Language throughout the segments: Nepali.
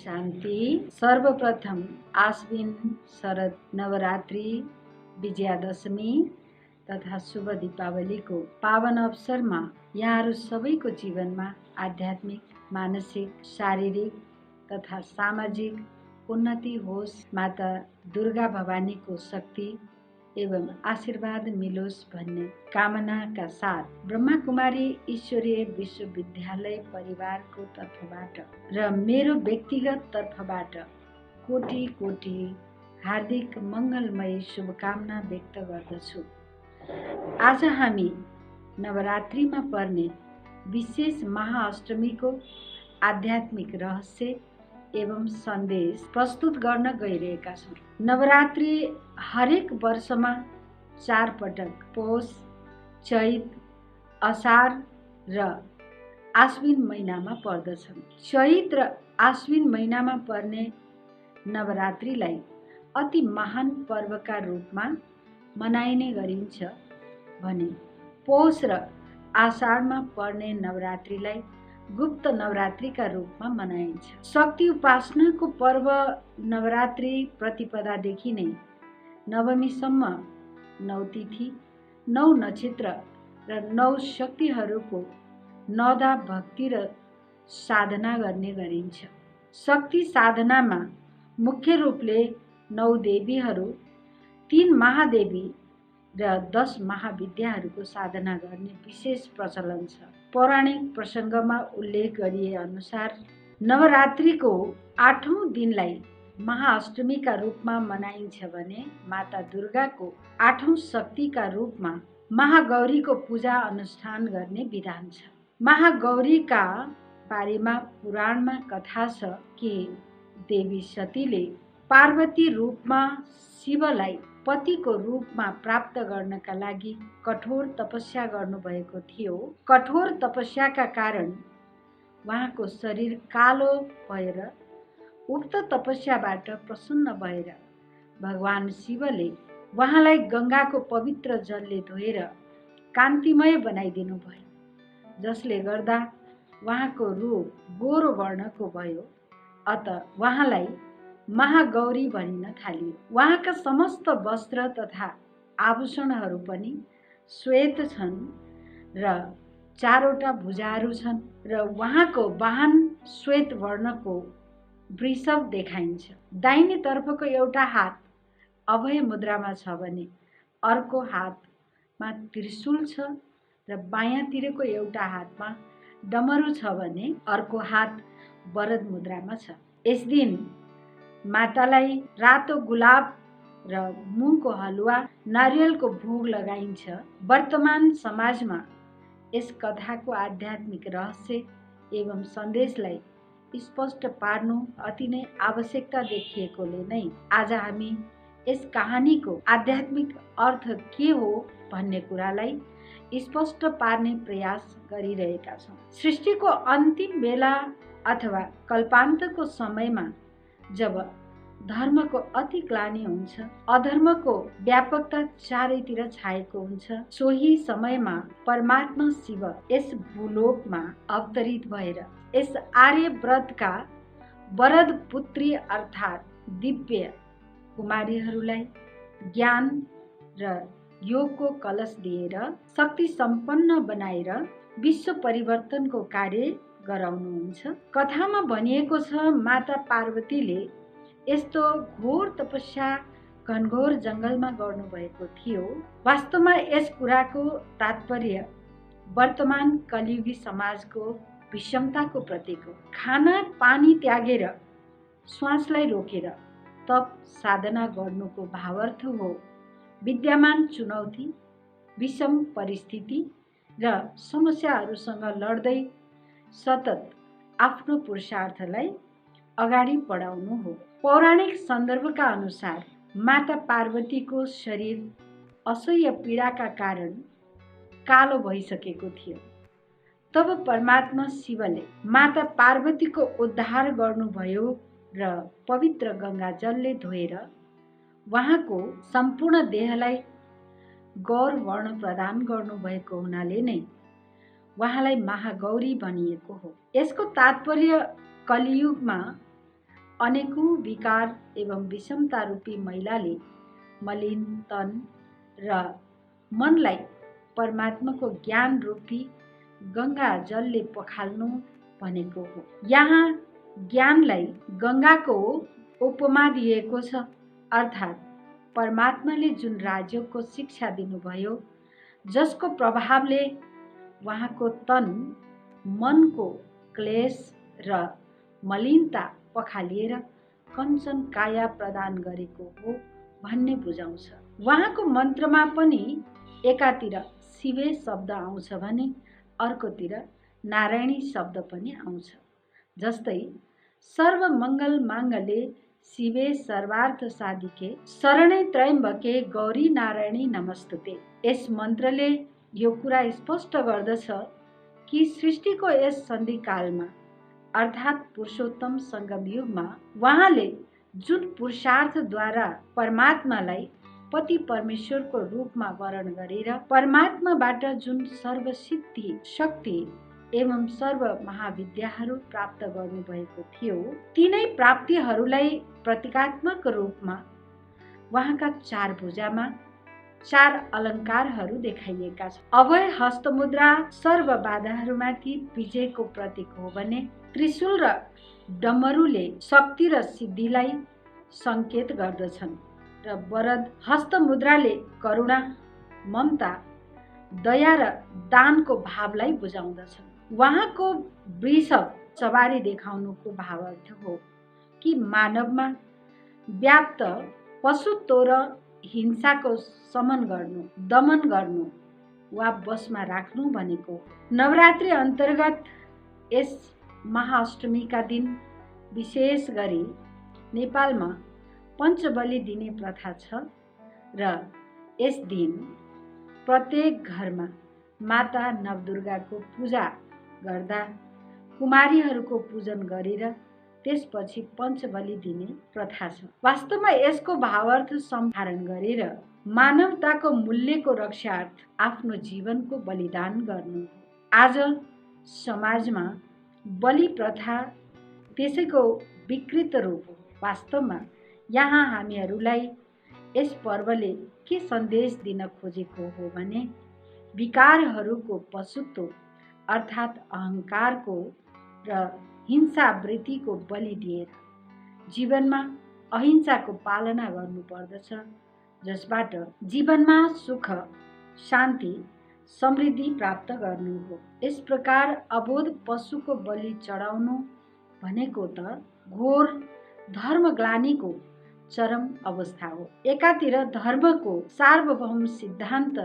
शान्ति। सर्वप्रथम आश्विन शरद नवरात्रि, विजयादशमी तथा शुभ दीपावलीको पावन अवसरमा यहाँहरू सबैको जीवनमा आध्यात्मिक, मानसिक, शारीरिक तथा सामाजिक उन्नति होस्, माता दुर्गा भवानीको शक्ति एवं आशीर्वाद मिलोस् भन्ने कामनाका साथ ब्रह्मा कुमारी ईश्वरीय विश्वविद्यालय परिवारको तर्फबाट र मेरो व्यक्तिगत तर्फबाट कोटि कोटि हार्दिक मङ्गलमय शुभकामना व्यक्त गर्दछु। आज हामी नवरात्रिमा पर्ने विशेष महाअष्टमीको आध्यात्मिक रहस्य एवं सन्देश प्रस्तुत गर्न गइरहेका छौँ। नवरात्रि हरेक वर्षमा 4 पटक पौष, चैत, असार र आश्विन महिनामा पर्दछन्। चैत र आश्विन महिनामा पर्ने नवरात्रिलाई अति महान पर्वका रूपमा मनाइने गरिन्छ भने पौष र आषाढमा पर्ने नवरात्रिलाई गुप्त नवरात्रिका रूपमा मनाइन्छ। शक्ति उपासनाको पर्व नवरात्रि प्रतिपदादेखि नै नवमीसम्म 9 तिथि, 9 नक्षत्र र 9 शक्तिहरूको नवदा भक्ति र साधना गर्ने गरिन्छ। शक्ति साधनामा मुख्य रूपले 9 देवीहरू, 3 महादेवी र 10 महाविद्याहरूको साधना गर्ने विशेष प्रचलन छ। पौराणिक प्रसङ्गमा उल्लेख गरिए अनुसार नवरात्रिको 8औं दिनलाई महाअष्टमीका रूपमा मनाइन्छ भने माता दुर्गाको 8औं शक्तिका रूपमा महागौरीको पूजा अनुष्ठान गर्ने विधान छ। महागौरीका बारेमा पुराणमा कथा छ कि देवी सतीले पार्वती रूपमा शिवलाई पतिको रूपमा प्राप्त गर्नका लागि कठोर तपस्या गर्नुभएको थियो। कठोर तपस्याका कारण उहाँको शरीर कालो भएर उक्त तपस्याबाट प्रसन्न भएर भगवान शिवले उहाँलाई गङ्गाको पवित्र जलले धोएर कान्तिमय बनाइदिनु भयो, जसले गर्दा उहाँको रूप गोरो वर्णको भयो। अत उहाँलाई महागौरी भनिन थालियो। उहाँका समस्त वस्त्र तथा आभूषणहरू पनि श्वेत छन् र 4वटा भुजाहरू छन् र उहाँको वाहन श्वेत वर्णको वृषभ देखाइन्छ। दाहिने तर्फको एउटा हात अभय मुद्रामा छ भने अर्को हातमा त्रिशूल छ र बायाँतिरको एउटा हातमा डमरू छ भने अर्को हात वरद मुद्रामा छ। यस दिन मातालाई रातो गुलाब र मुङको हलुवा, नारियलको भोग लगाइन्छ। वर्तमान समाजमा यस कथाको आध्यात्मिक रहस्य एवं सन्देशलाई स्पष्ट पार्नु अति नै आवश्यकता देखिएकोले नै आज हामी यस कहानीको आध्यात्मिक अर्थ के हो भन्ने कुरालाई स्पष्ट पार्ने प्रयास गरिरहेका छौँ। सृष्टिको अन्तिम बेला अथवा कल्पान्तको समयमा जब धर्मको अति ग्लानि हुन्छ, अधर्मको व्यापकता चारैतिर छाएको हुन्छ, सोही समयमा परमात्मा शिव यस भूलोकमा अवतरित भएर यस आर्यव्रतका वरद पुत्री अर्थात् दिव्य कुमारीहरूलाई ज्ञान र योगको कलश दिएर शक्ति सम्पन्न बनाएर विश्व परिवर्तनको कार्य गराउनुहुन्छ। कथामा भनिएको छ माता पार्वतीले यस्तो घोर तपस्या घनघोर जङ्गलमा गर्नुभएको थियो। वास्तवमा यस कुराको तात्पर्य वर्तमान कलियुगी समाजको विषमताको प्रतीक हो। खाना पानी त्यागेर श्वासलाई रोकेर तप साधना गर्नुको भावार्थ हो विद्यमान चुनौती, विषम परिस्थिति र समस्याहरूसँग लड्दै सतत आफ्नो पुरुषार्थलाई अगाडि बढाउनु हो। पौराणिक सन्दर्भका अनुसार माता पार्वतीको शरीर असह्य पीडाका कारण कालो भइसकेको थियो। तब परमात्मा शिवले माता पार्वतीको उद्धार गर्नुभयो र पवित्र गङ्गा जलले धोएर उहाँको सम्पूर्ण देहलाई गौर वर्ण प्रदान गर्नुभएको हुनाले नै उहाँलाई महागौरी भनिएको हो। यसको तात्पर्य कलियुगमा अनेकौं विकार एवं विषमता रूपी मैलाले मलिन तन र मनलाई परमात्माको ज्ञान रूपी गंगा जलले पखाल्नु भनेको हो। यहाँ ज्ञानलाई गंगाको उपमा दिएको छ, अर्थात् परमात्माले जुन राजयोगको शिक्षा दिनुभयो, जसको प्रभावले उहाँको तन मनको क्लेश र मलिनता पखालिएर कञ्चन काया प्रदान गरेको हो भन्ने बुझाउँछ। उहाँको मन्त्रमा पनि एकातिर शिवे शब्द आउँछ भने अर्कोतिर नारायणी शब्द पनि आउँछ। जस्तै सर्वमङ्गल माङ्गल्ये शिवे सर्वार्थ साधिके शरणे त्र्यम्बके गौरी नारायणी नमस्तुते। यस मन्त्रले यो कुरा स्पष्ट गर्दछ कि सृष्टिको यस सन्धिकालमा अर्थात् पुरुषोत्तम सङ्गम युगमा उहाँले जुन पुरुषार्थद्वारा परमात्मालाई पति परमेश्वरको रूपमा वर्ण गरेर परमात्माबाट जुन सर्वसिद्धि शक्ति एवं सर्व महाविद्याहरू प्राप्त गर्नुभएको थियो, तिनै प्राप्तिहरूलाई प्रतीकात्मक रूपमा उहाँका चार भुजामा चार अलङ्कारहरू देखाइएका छन्। अभय हस्तमुद्रा सर्व बाधाहरूमाथि विजयको प्रतीक हो भने त्रिशूल र डमरूले शक्ति र सिद्धिलाई सङ्केत गर्दछन् र वरद हस्तमुद्राले करुणा, ममता, दया र दानको भावलाई बुझाउँदछन्। उहाँको वृषभ सवारी देखाउनुको भावार्थ हो कि मानवमा व्याप्त पशुत्व र हिंसाको शमन गर्नु, दमन गर्नु वा बसमा राख्नु भनेको हो। नवरात्रि अन्तर्गत यस महाअष्टमीका दिन विशेष गरी नेपालमा पञ्चबली दिने प्रथा छ र यस दिन प्रत्येक घरमा माता नवदुर्गाको पूजा गर्दा कुमारीहरूको पूजन गरेर त्यसपछि पञ्चबली दिने प्रथा छ। वास्तवमा यसको भावार्थ सम्धारण गरेर मानवताको मूल्यको रक्षार्थ आफ्नो जीवनको बलिदान गर्नु। आज समाजमा बलि प्रथा त्यसैको विकृत रूप हो। वास्तवमा यहाँ हामीहरूलाई यस पर्वले के सन्देश दिन खोजेको हो भने विकारहरूको पशुत्व अर्थात् अहङ्कारको र हिंसा वृत्तिको बलि दिएर जीवनमा अहिंसाको पालना गर्नुपर्दछ, जसबाट जीवनमा सुख, शान्ति, समृद्धि प्राप्त गर्नु हो। यस प्रकार अबोध पशुको बलि चढाउनु भनेको त घोर धर्मग्लानीको चरम अवस्था हो। एकातिर धर्मको सार्वभौम सिद्धान्त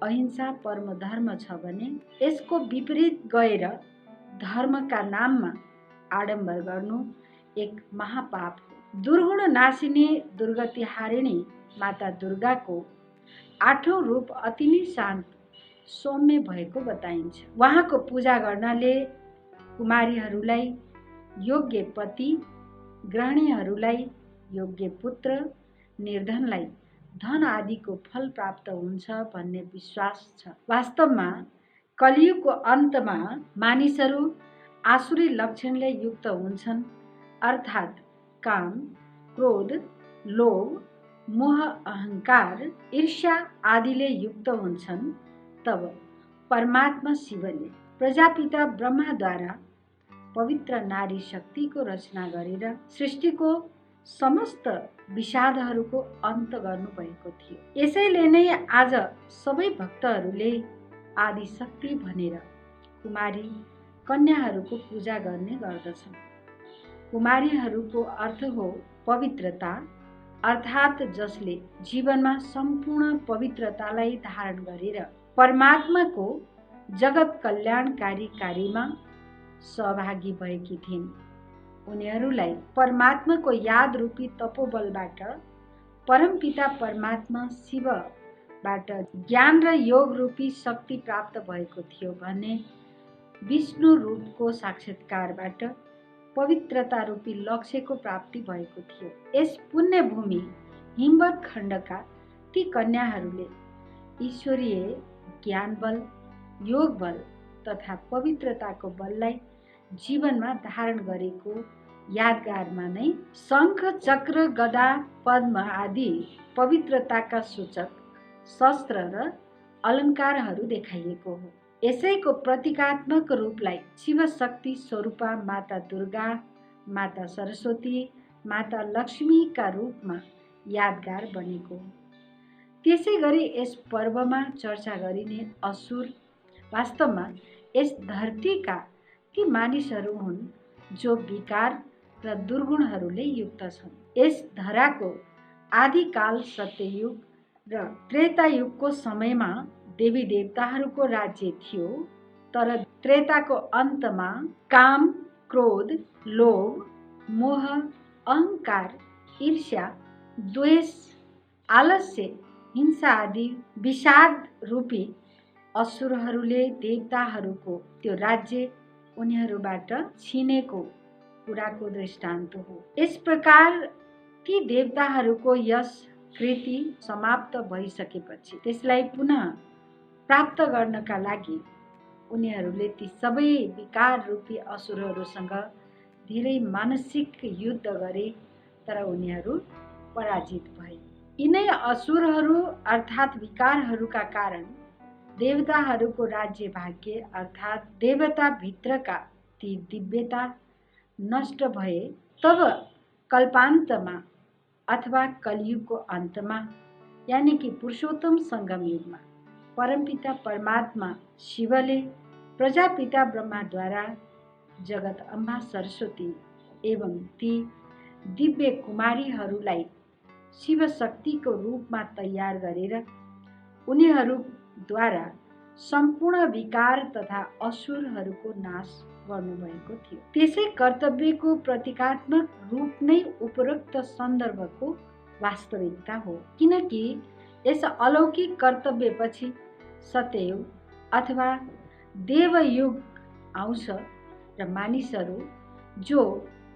अहिंसा परम धर्म छ भने यसको विपरीत गएर धर्मका नाममा आडम्बर गर्नु एक महापाप हो। दुर्गुण नाशिनी दुर्गति हारिणी माता दुर्गाको 8औं रूप अति नै शान्त, सौम्य भएको बताइन्छ। उहाँको पूजा गर्नाले कुमारीहरूलाई योग्य पति, गृहिणीहरूलाई योग्य पुत्र, निर्धनलाई धन आदिको फल प्राप्त हुन्छ भन्ने विश्वास छ। वास्तवमा कलियुगको अन्तमा मानिसहरू आसुरी लक्षणले युक्त हुन्छन्, अर्थात् काम, क्रोध, लोभ, मोह, अहङ्कार, ईर्ष्या आदिले युक्त हुन्छन्। तब परमात्मा शिवले प्रजापिता ब्रह्माद्वारा पवित्र नारी शक्तिको रचना गरेर सृष्टिको समस्त विषादहरूको अन्त गर्नुभएको थियो। यसैले नै आज सबै भक्तहरूले आदि शक्ति भनेर कुमारी कन्याहरूको पूजा गर्ने गर्दछन्। कुमारीहरूको अर्थ हो पवित्रता, अर्थात् जसले जीवनमा सम्पूर्ण पवित्रतालाई धारण गरेर परमात्माको जगत कल्याणकारी कार्यमा सहभागी भएकी थिइन्। उनीहरूलाई परमात्माको याद रूपी तपोबलबाट परमपिता परमात्मा शिवबाट ज्ञान र योग रूपी शक्ति प्राप्त भएको थियो भने विष्णु रूपको साक्षात्कारबाट पवित्रता रूपी लक्ष्यको प्राप्ति भएको थियो। यस पुण्य भूमि हिमवत खण्डका ती कन्याहरूले ईश्वरीय ज्ञान बल, योग बल तथा पवित्रताको बललाई जीवनमा धारण गरेको यादगारमा नै शङ्ख, चक्र, गदा, पद्म आदि पवित्रताका सूचक शस्त्र र अलङ्कारहरू देखाइएको हो। यसैको प्रतीकात्मक रूपलाई शिव शक्ति स्वरूपा माता दुर्गा, माता सरस्वती, माता लक्ष्मीका रूपमा यादगार बनेको हो। त्यसै गरी यस पर्वमा चर्चा गरिने असुर वास्तवमा यस धरतीका ती मानिसहरू हुन् जो विकार र दुर्गुणहरूले युक्त छन्। यस धराको आदिकाल सत्ययुग र त्रेतायुगको समयमा देवी देवताहरूको राज्य थियो, तर त्रेताको अन्तमा काम, क्रोध, लोभ, मोह, अहङ्कार, ईर्ष्या, द्वेष, आलस्य, हिंसा आदि विषाद रूपी असुरहरूले देवताहरूको त्यो राज्य उनीहरूबाट छिनेको कुराको दृष्टान्त हो। यस प्रकार ती देवताहरूको यस कृति समाप्त भइसकेपछि त्यसलाई पुनः प्राप्त गर्नका लागि उनीहरूले ती सबै विकार रूपी असुरहरूसँग धेरै मानसिक युद्ध गरे, तर उनीहरू पराजित भए। यिनै असुरहरू अर्थात् विकारहरूका कारण देवताहरूको राज्य भाग्य अर्थात् देवताभित्रका ती दिव्यता नष्ट भए। तब कल्पान्तमा अथवा कलियुगको अन्तमा यानि कि पुरुषोत्तम सङ्गम युगमा परमपिता परमात्मा शिवले प्रजापिता ब्रह्माद्वारा जगत अम्बा सरस्वती एवं ती दिव्य कुमारीहरूलाई शिव शक्तिको रूपमा तयार गरेर उनीहरूद्वारा सम्पूर्ण विकार तथा असुरहरूको नाश गर्नुभएको थियो। त्यसै कर्तव्यको प्रतीकात्मक रूप नै उपरोक्त सन्दर्भको वास्तविकता हो, किनकि यस अलौकिक कर्तव्यपछि सत्ययुग अथवा देवयुग आउँछ र मानिसहरू जो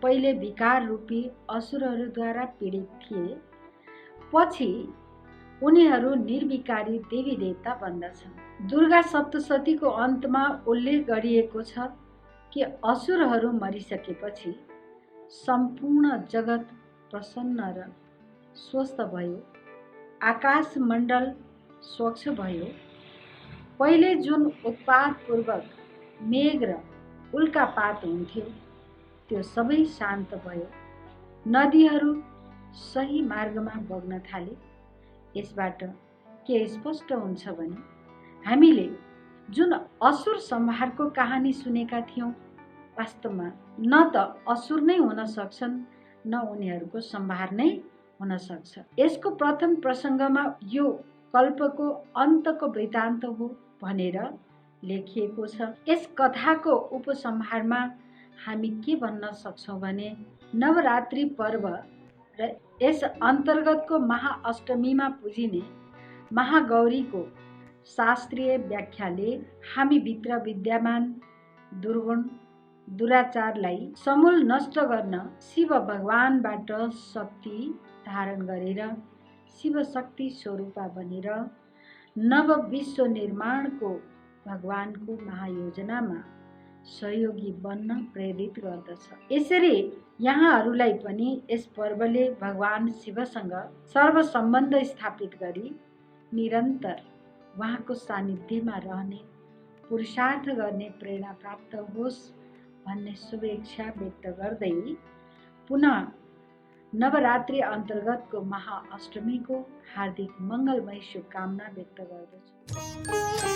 पहिले विकार रूपी असुरहरूद्वारा पीडित थिए, पछि उनीहरू निर्विकारी देवी देवता बन्दछन्। दुर्गा सप्तशतीको अन्तमा उल्लेख गरिएको छ कि असुरहरू मरिसकेपछि सम्पूर्ण जगत प्रसन्न र स्वस्थ भयो, आकाश मण्डल स्वच्छ भयो। पहिले जुन उत्पातपूर्वक मेघ र उल्कापात हुन्थ्यो त्यो सबै शान्त भयो, नदीहरू सही मार्गमा बग्न थाले। यसबाट के स्पष्ट हुन्छ भने हामीले जुन असुर संहारको कहानी सुनेका थियौँ, वास्तवमा न त असुर नै हुन सक्छन् न उनीहरूको संहार नै हुन सक्छ। यसको प्रथम प्रसङ्गमा यो कल्पको अन्तको वृत्तान्त हो भनेर लेखिएको छ। यस कथाको उपसंहारमा हामी के भन्न सक्छौँ भने नवरात्रि पर्व र यस अन्तर्गतको महाअष्टमीमा पुजिने महागौरीको शास्त्रीय व्याख्याले हामी भित्र विद्यमान दुर्गुण दुराचारलाई समूल नष्ट गर्न शिव भगवानबाट शक्ति धारण गरेर शिव शक्ति स्वरूपा बनेर नव विश्व निर्माणको भगवानको महायोजनामा सहयोगी बन्न प्रेरित गर्दछ। यसरी यहाँहरूलाई पनि यस पर्वले भगवान शिवसँग सर्वसम्बन्ध स्थापित गरी निरन्तर उहाँको सानिध्यमा रहने पुरुषार्थ गर्ने प्रेरणा प्राप्त होस् भन्ने शुभेच्छा व्यक्त गर्दै पुनः नवरात्रि अन्तर्गतको महाअष्टमीको हार्दिक मङ्गलमय शुभकामना व्यक्त गर्दछु।